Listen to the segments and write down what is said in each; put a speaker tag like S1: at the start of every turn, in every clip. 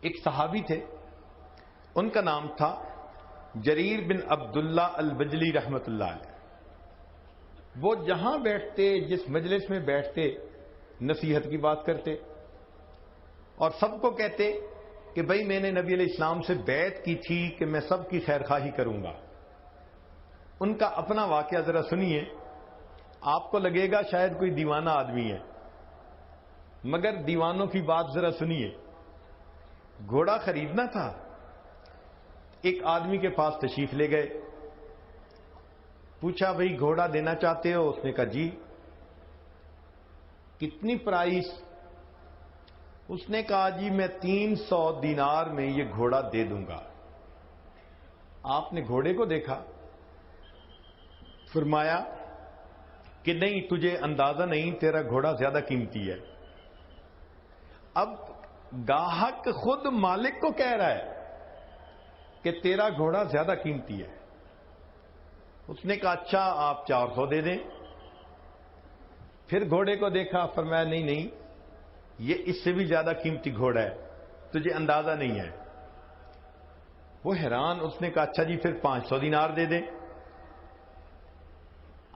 S1: ایک صحابی تھے، ان کا نام تھا جریر بن عبداللہ البجلی رحمۃ اللہ علیہ۔ وہ جہاں بیٹھتے، جس مجلس میں بیٹھتے، نصیحت کی بات کرتے اور سب کو کہتے کہ بھئی میں نے نبی علیہ السلام سے بیعت کی تھی کہ میں سب کی خیر خواہی کروں گا۔ ان کا اپنا واقعہ ذرا سنیے، آپ کو لگے گا شاید کوئی دیوانہ آدمی ہے، مگر دیوانوں کی بات ذرا سنیے۔ گھوڑا خریدنا تھا، ایک آدمی کے پاس تشریف لے گئے، پوچھا بھئی گھوڑا دینا چاہتے ہو؟ اس نے کہا جی۔ کتنی پرائس؟ اس نے کہا جی میں 300 دینار میں یہ گھوڑا دے دوں گا۔ آپ نے گھوڑے کو دیکھا، فرمایا کہ نہیں، تجھے اندازہ نہیں، تیرا گھوڑا زیادہ قیمتی ہے۔ اب گاہک خود مالک کو کہہ رہا ہے کہ تیرا گھوڑا زیادہ قیمتی ہے۔ اس نے کہا اچھا آپ 400 دے دیں۔ پھر گھوڑے کو دیکھا، فرمایا نہیں نہیں، یہ اس سے بھی زیادہ قیمتی گھوڑا ہے، تجھے اندازہ نہیں ہے۔ وہ حیران، اس نے کہا اچھا جی پھر 500 دینار دے دیں۔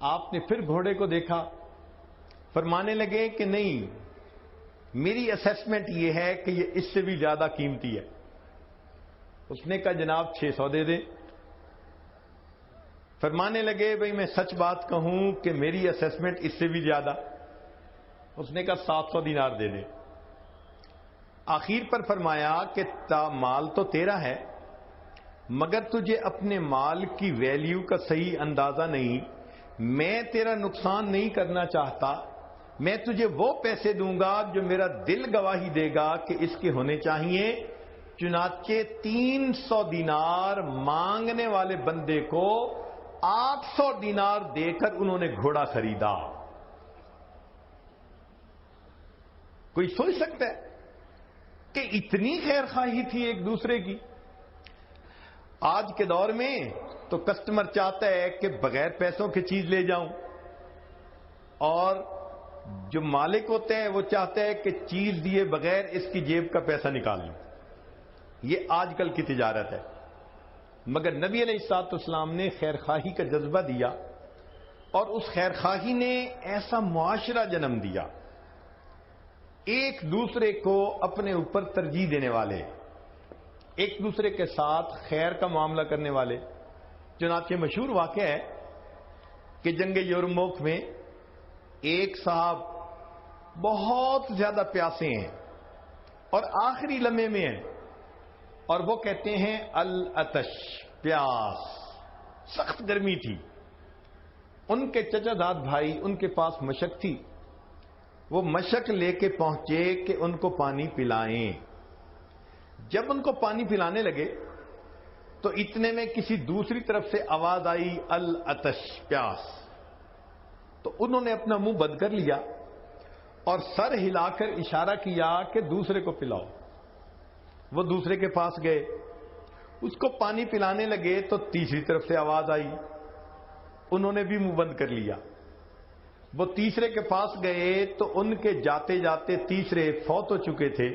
S1: آپ نے پھر گھوڑے کو دیکھا، فرمانے لگے کہ نہیں، میری اسیسمنٹ یہ ہے کہ یہ اس سے بھی زیادہ قیمتی ہے۔ اس نے کہا جناب 600 دے دیں۔ فرمانے لگے بھئی میں سچ بات کہوں کہ میری اسیسمنٹ اس سے بھی زیادہ۔ اس نے کہا 700 دینار دے دیں۔ آخر پر فرمایا کہ مال تو تیرا ہے، مگر تجھے اپنے مال کی ویلیو کا صحیح اندازہ نہیں، میں تیرا نقصان نہیں کرنا چاہتا، میں تجھے وہ پیسے دوں گا جو میرا دل گواہی دے گا کہ اس کے ہونے چاہیے۔ چنانچہ 300 دینار مانگنے والے بندے کو 800 دینار دے کر انہوں نے گھوڑا خریدا۔ کوئی سوچ سکتا ہے کہ اتنی خیر خواہی تھی ایک دوسرے کی؟ آج کے دور میں تو کسٹمر چاہتا ہے کہ بغیر پیسوں کی چیز لے جاؤں، اور جو مالک ہوتا ہے وہ چاہتا ہے کہ چیز دیے بغیر اس کی جیب کا پیسہ نکال لوں۔ یہ آج کل کی تجارت ہے۔ مگر نبی علیہ الصلوۃ والسلام نے خیر خواہی کا جذبہ دیا، اور اس خیر خواہی نے ایسا معاشرہ جنم دیا، ایک دوسرے کو اپنے اوپر ترجیح دینے والے، ایک دوسرے کے ساتھ خیر کا معاملہ کرنے والے۔ چنانچہ مشہور واقعہ ہے کہ جنگ یرموک میں ایک صاحب بہت زیادہ پیاسے ہیں اور آخری لمحے میں ہیں، اور وہ کہتے ہیں العطش، پیاس، سخت گرمی تھی۔ ان کے چچا داد بھائی، ان کے پاس مشک تھی، وہ مشک لے کے پہنچے کہ ان کو پانی پلائیں۔ جب ان کو پانی پلانے لگے تو اتنے میں کسی دوسری طرف سے آواز آئی العطش، پیاس۔ تو انہوں نے اپنا منہ بند کر لیا اور سر ہلا کر اشارہ کیا کہ دوسرے کو پلاؤ۔ وہ دوسرے کے پاس گئے، اس کو پانی پلانے لگے تو تیسری طرف سے آواز آئی، انہوں نے بھی منہ بند کر لیا۔ وہ تیسرے کے پاس گئے تو ان کے جاتے جاتے تیسرے فوت ہو چکے تھے،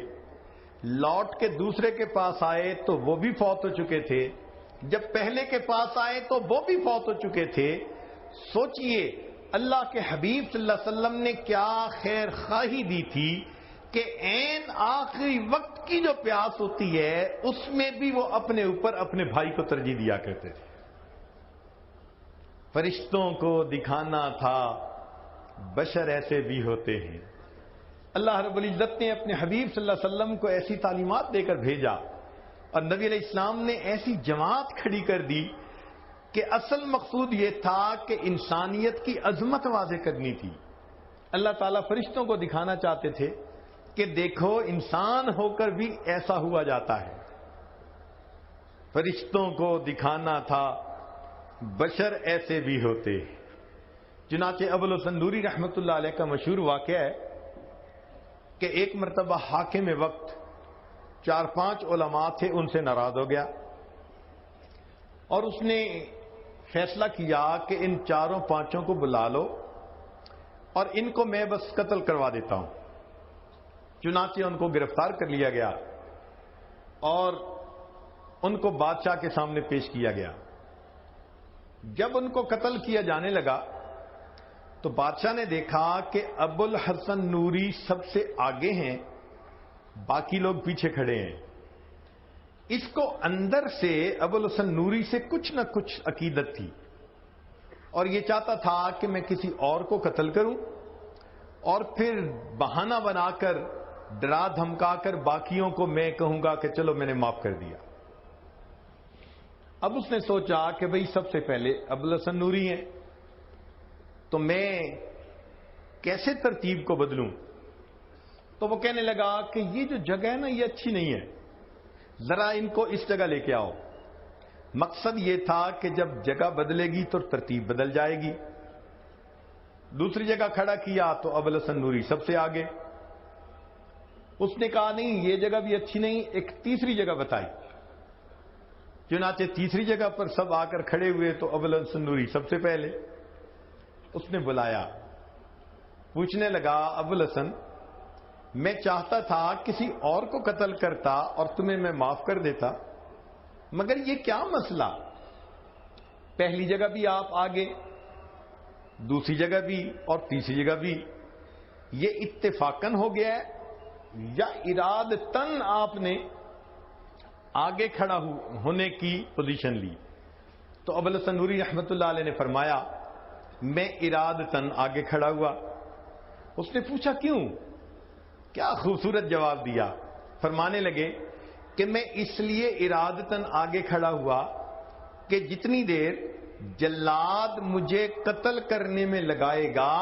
S1: لوٹ کے دوسرے کے پاس آئے تو وہ بھی فوت ہو چکے تھے، جب پہلے کے پاس آئے تو وہ بھی فوت ہو چکے تھے۔ سوچئے اللہ کے حبیب صلی اللہ علیہ وسلم نے کیا خیر خواہی دی تھی کہ عین آخری وقت کی جو پیاس ہوتی ہے اس میں بھی وہ اپنے اوپر اپنے بھائی کو ترجیح دیا کرتے تھے۔ فرشتوں کو دکھانا تھا بشر ایسے بھی ہوتے ہیں۔ اللہ رب العزت نے اپنے حبیب صلی اللہ علیہ وسلم کو ایسی تعلیمات دے کر بھیجا، اور نبی علیہ السلام نے ایسی جماعت کھڑی کر دی کہ اصل مقصود یہ تھا کہ انسانیت کی عظمت واضح کرنی تھی۔ اللہ تعالیٰ فرشتوں کو دکھانا چاہتے تھے کہ دیکھو انسان ہو کر بھی ایسا ہوا جاتا ہے۔ فرشتوں کو دکھانا تھا بشر ایسے بھی ہوتے۔ چنانچہ ابو السندوری رحمۃ اللہ علیہ کا مشہور واقعہ ہے کہ ایک مرتبہ حاکم وقت 4-5 علماء تھے، ان سے ناراض ہو گیا اور اس نے فیصلہ کیا کہ ان 4-5 کو بلا لو اور ان کو میں بس قتل کروا دیتا ہوں۔ چنانچہ ان کو گرفتار کر لیا گیا اور ان کو بادشاہ کے سامنے پیش کیا گیا. جب ان کو قتل کیا جانے لگا تو بادشاہ نے دیکھا کہ ابو الحسن نوری سب سے آگے ہیں، باقی لوگ پیچھے کھڑے ہیں. اس کو اندر سے ابو الحسن نوری سے کچھ نہ کچھ عقیدت تھی اور یہ چاہتا تھا کہ میں کسی اور کو قتل کروں اور پھر بہانہ بنا کر ڈرا دھمکا کر باقیوں کو میں کہوں گا کہ چلو میں نے معاف کر دیا. اب اس نے سوچا کہ بھئی سب سے پہلے ابو الحسن نوری ہیں تو میں کیسے ترتیب کو بدلوں. تو وہ کہنے لگا کہ یہ جو جگہ ہے نا یہ اچھی نہیں ہے، ذرا ان کو اس جگہ لے کے آؤ. مقصد یہ تھا کہ جب جگہ بدلے گی تو ترتیب بدل جائے گی. دوسری جگہ کھڑا کیا تو ابو الحسن نوری سب سے آگے. اس نے کہا نہیں یہ جگہ بھی اچھی نہیں، ایک تیسری جگہ بتائی. چنانچہ تیسری جگہ پر سب آ کر کھڑے ہوئے تو ابو الحسن نوری سب سے پہلے. اس نے بلایا، پوچھنے لگا ابو الحسن میں چاہتا تھا کسی اور کو قتل کرتا اور تمہیں میں معاف کر دیتا، مگر یہ کیا مسئلہ؟ پہلی جگہ بھی آپ آگے، دوسری جگہ بھی اور تیسری جگہ بھی. یہ اتفاقاً ہو گیا ہے یا ارادتاً آپ نے آگے کھڑا ہونے کی پوزیشن لی؟ تو ابو الحسن نوری رحمت اللہ علیہ نے فرمایا میں ارادتاً آگے کھڑا ہوا. اس نے پوچھا کیوں؟ کیا خوبصورت جواب دیا. فرمانے لگے کہ میں اس لیے ارادتاً آگے کھڑا ہوا کہ جتنی دیر جلاد مجھے قتل کرنے میں لگائے گا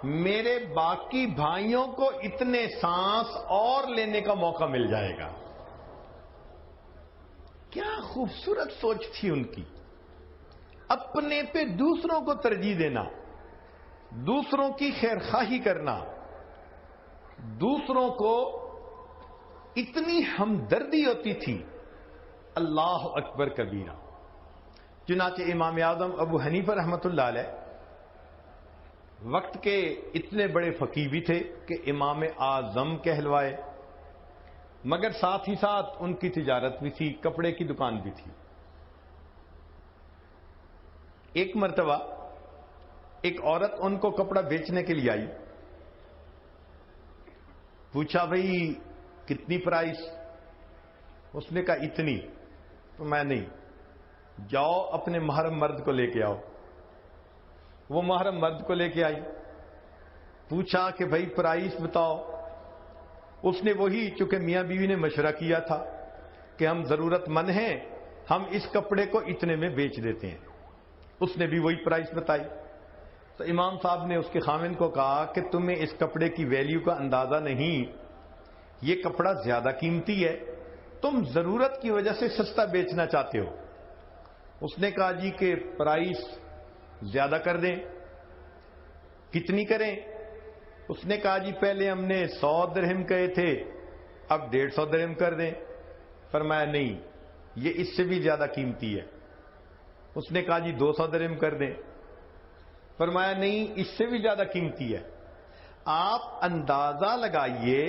S1: میرے باقی بھائیوں کو اتنے سانس اور لینے کا موقع مل جائے گا. کیا خوبصورت سوچ تھی ان کی. اپنے پہ دوسروں کو ترجیح دینا، دوسروں کی خیرخواہی کرنا، دوسروں کو اتنی ہمدردی ہوتی تھی. اللہ اکبر کبیرہ. چنانچہ امام اعظم ابو حنیفہ رحمۃ اللہ علیہ وقت کے اتنے بڑے فقیہ بھی تھے کہ امام اعظم کہلوائے، مگر ساتھ ہی ساتھ ان کی تجارت بھی تھی، کپڑے کی دکان بھی تھی. ایک مرتبہ ایک عورت ان کو کپڑا بیچنے کے لیے آئی. پوچھا بھئی کتنی پرائس؟ اس نے کہا اتنی. تو میں نہیں، جاؤ اپنے محرم مرد کو لے کے آؤ. وہ محرم مرد کو لے کے آئی. پوچھا کہ بھئی پرائس بتاؤ. اس نے وہی، چونکہ میاں بیوی نے مشورہ کیا تھا کہ ہم ضرورت مند ہیں، ہم اس کپڑے کو اتنے میں بیچ دیتے ہیں. اس نے بھی وہی پرائس بتائی. تو امام صاحب نے اس کے خامن کو کہا کہ تمہیں اس کپڑے کی ویلیو کا اندازہ نہیں، یہ کپڑا زیادہ قیمتی ہے، تم ضرورت کی وجہ سے سستا بیچنا چاہتے ہو. اس نے کہا جی کہ پرائس زیادہ کر دیں. کتنی کریں؟ اس نے کہا جی پہلے ہم نے 100 درہم کہے تھے، اب 150 درہم کر دیں. فرمایا نہیں، یہ اس سے بھی زیادہ قیمتی ہے. اس نے کہا جی 200 درہم کر دیں. فرمایا نہیں، اس سے بھی زیادہ قیمتی ہے. آپ اندازہ لگائیے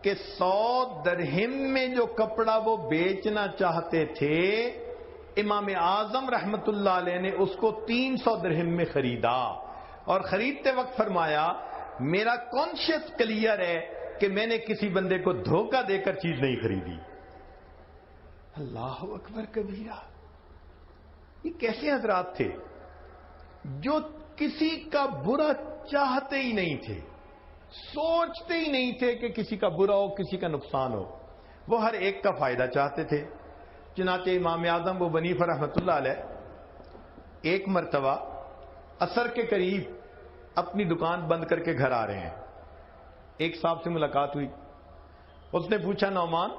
S1: کہ 100 درہم میں جو کپڑا وہ بیچنا چاہتے تھے، امام اعظم رحمت اللہ علیہ نے اس کو 300 درہم میں خریدا. اور خریدتے وقت فرمایا میرا کانشیس کلیئر ہے کہ میں نے کسی بندے کو دھوکہ دے کر چیز نہیں خریدی. اللہ اکبر کبیرہ. یہ کیسے حضرات تھے جو کسی کا برا چاہتے ہی نہیں تھے، سوچتے ہی نہیں تھے کہ کسی کا برا ہو، کسی کا نقصان ہو. وہ ہر ایک کا فائدہ چاہتے تھے. چنانچہ امام اعظم ابو حنیفہ رحمۃ اللہ علیہ ایک مرتبہ عصر کے قریب اپنی دکان بند کر کے گھر آ رہے ہیں. ایک صاحب سے ملاقات ہوئی. اس نے پوچھا نعمان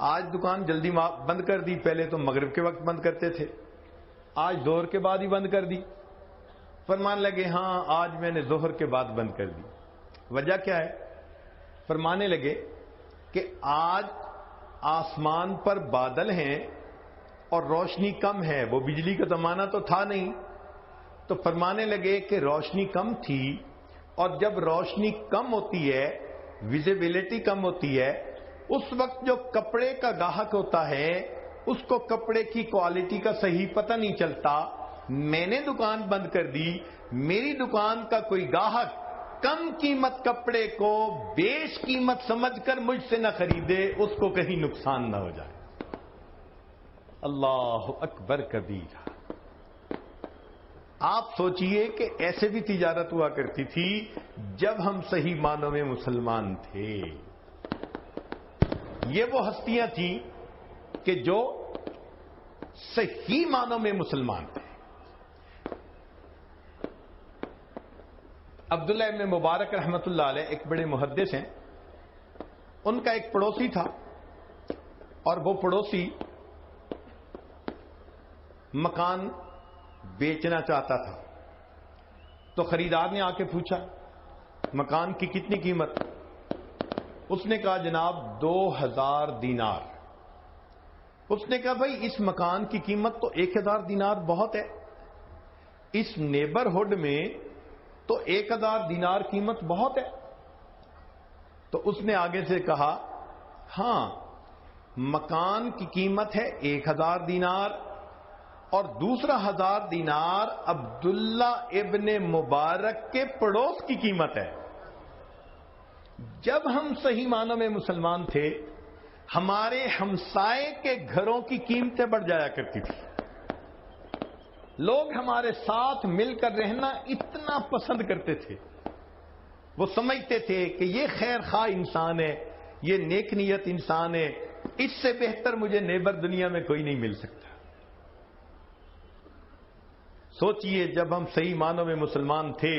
S1: آج دکان جلدی بند کر دی، پہلے تو مغرب کے وقت بند کرتے تھے، آج ظہر کے بعد ہی بند کر دی. فرمان لگے ہاں آج میں نے ظہر کے بعد بند کر دی. وجہ کیا ہے؟ فرمانے لگے کہ آج آسمان پر بادل ہیں اور روشنی کم ہے. وہ بجلی کا زمانہ تو تھا نہیں. تو فرمانے لگے کہ روشنی کم تھی، اور جب روشنی کم ہوتی ہے، ویزیبلٹی کم ہوتی ہے، اس وقت جو کپڑے کا گاہک ہوتا ہے اس کو کپڑے کی کوالٹی کا صحیح پتہ نہیں چلتا. میں نے دکان بند کر دی, میری دکان کا کوئی گاہک کم قیمت کپڑے کو بیش قیمت سمجھ کر مجھ سے نہ خریدے, اس کو کہیں نقصان نہ ہو جائے. اللہ اکبر کبیرہ. آپ سوچئے کہ ایسے بھی تجارت ہوا کرتی تھی جب ہم صحیح معنوں میں مسلمان تھے. یہ وہ ہستیاں تھیں کہ جو صحیح معنوں میں مسلمان تھے. عبداللہ ابن مبارک رحمت اللہ علیہ ایک بڑے محدث ہیں. ان کا ایک پڑوسی تھا اور وہ پڑوسی مکان بیچنا چاہتا تھا. تو خریدار نے آ کے پوچھا مکان کی کتنی قیمت؟ اس نے کہا جناب 2000 دینار. اس نے کہا بھائی اس مکان کی قیمت تو 1000 دینار بہت ہے, اس نیبرہڈ میں تو 1000 دینار قیمت بہت ہے. تو اس نے آگے سے کہا ہاں مکان کی قیمت ہے 1000 دینار اور دوسرا 1000 دینار عبداللہ ابن مبارک کے پڑوس کی قیمت ہے. جب ہم صحیح معنوں میں مسلمان تھے ہمارے ہمسائے کے گھروں کی قیمتیں بڑھ جایا کرتی تھی. لوگ ہمارے ساتھ مل کر رہنا اتنا پسند کرتے تھے. وہ سمجھتے تھے کہ یہ خیر خواہ انسان ہے, یہ نیک نیت انسان ہے, اس سے بہتر مجھے نیبر دنیا میں کوئی نہیں مل سکتا. سوچئے جب ہم صحیح معنوں میں مسلمان تھے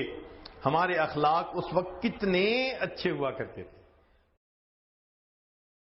S1: ہمارے اخلاق اس وقت کتنے اچھے ہوا کرتے تھے.